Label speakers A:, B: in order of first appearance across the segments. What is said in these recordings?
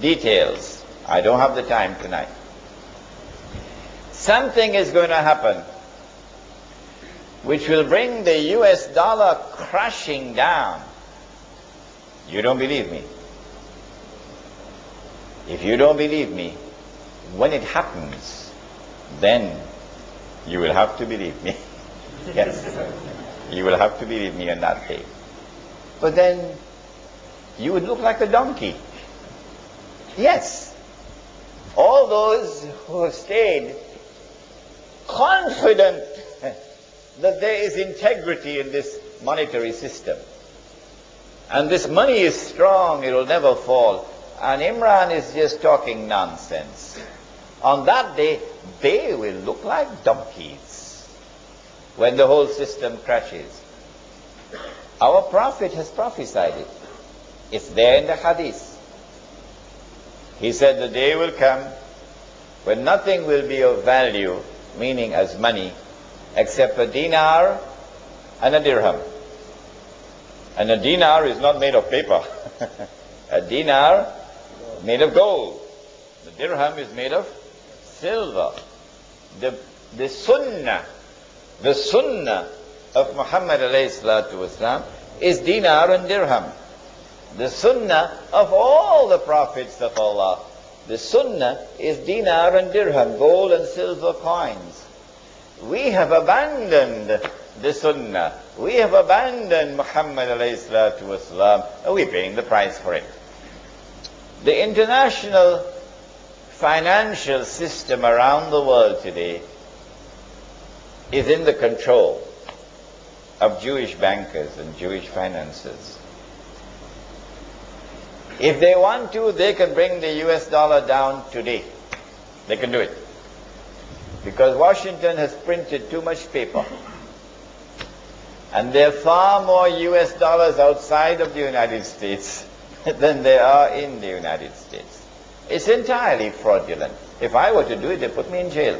A: details. I don't have the time tonight. Something is going to happen which will bring the US dollar crashing down. You don't believe me? If you don't believe me, when it happens, then you will have to believe me. Yes, you will have to believe me on that day. But then you would look like a donkey. Yes, all those who have stayed confident that there is integrity in this monetary system, and this money is strong, it will never fall, and Imran is just talking nonsense. On that day, they will look like donkeys when the whole system crashes. Our Prophet has prophesied it. It's there in the hadith. He said the day will come when nothing will be of value, meaning as money, except a dinar and a dirham. And a dinar is not made of paper. A dinar made of gold. The dirham is made of silver. The sunnah of Muhammad alayhi salatu wasalam is dinar and dirham. The sunnah of all the prophets of Allah, the sunnah is dinar and dirham, gold and silver coins. We have abandoned the sunnah. We have abandoned Muhammad alayhi salatu wasalam, and we're paying the price for it. The international financial system around the world today is in the control of Jewish bankers and Jewish financiers. If they want to, they can bring the US dollar down today. They can do it. Because Washington has printed too much paper. And there are far more US dollars outside of the United States than there are in the United States. It's entirely fraudulent. If I were to do it, they'd put me in jail.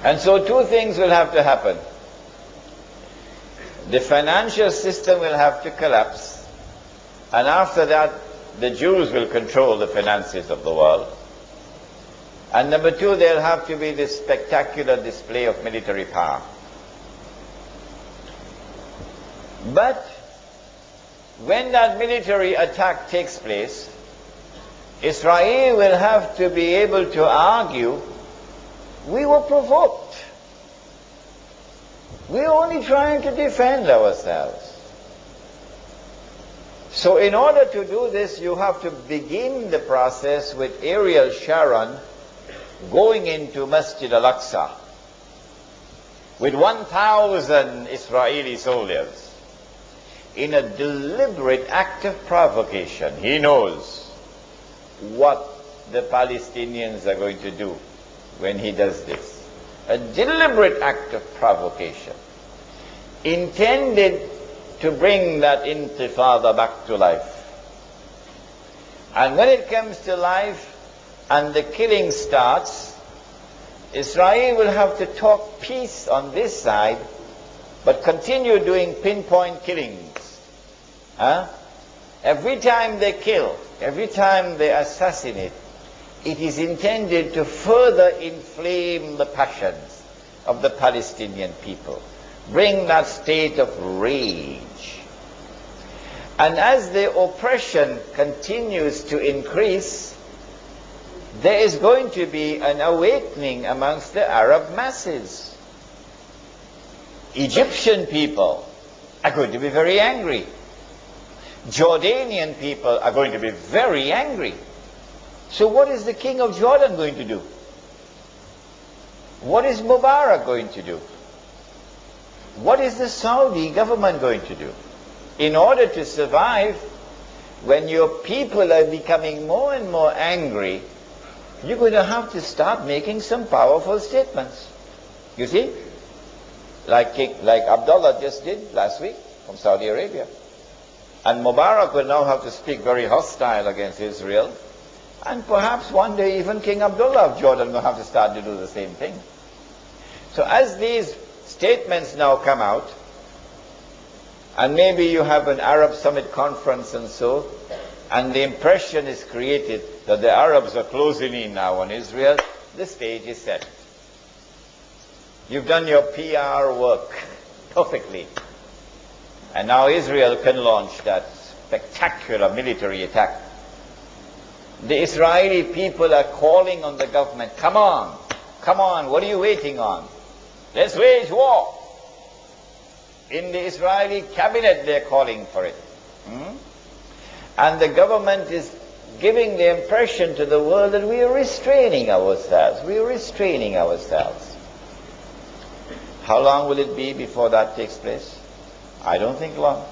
A: And so two things will have to happen. The financial system will have to collapse, and after that, the Jews will control the finances of the world. And number two, there'll have to be this spectacular display of military power. But when that military attack takes place, Israel will have to be able to argue, we were provoked. We're only trying to defend ourselves. So in order to do this, you have to begin the process with Ariel Sharon going into Masjid al-Aqsa with 1,000 Israeli soldiers in a deliberate act of provocation. He knows what the Palestinians are going to do when he does this. A deliberate act of provocation intended to bring that intifada back to life. And when it comes to life and the killing starts, Israel will have to talk peace on this side, but continue doing pinpoint killings. Every time they kill, every time they assassinate, it is intended to further inflame the passions of the Palestinian people, bring that state of rage. And as the oppression continues to increase, there is going to be an awakening amongst the Arab masses. Egyptian people are going to be very angry. Jordanian people are going to be very angry. So what is the king of Jordan going to do? What is Mubarak going to do? What is the Saudi government going to do? In order to survive, when your people are becoming more and more angry, you're going to have to start making some powerful statements. You see? Like Abdullah just did last week from Saudi Arabia. And Mubarak will now have to speak very hostile against Israel. And perhaps one day even King Abdullah of Jordan will have to start to do the same thing. So as these statements now come out, And maybe you have an Arab Summit conference and so, and the impression is created that the Arabs are closing in now on Israel. The stage is set. You've done your PR work perfectly. And now Israel can launch that spectacular military attack. The Israeli people are calling on the government, come on, what are you waiting on? Let's wage war. In the Israeli cabinet they're calling for it. And the government is giving the impression to the world that we are restraining ourselves. How long will it be before that takes place? I don't think long.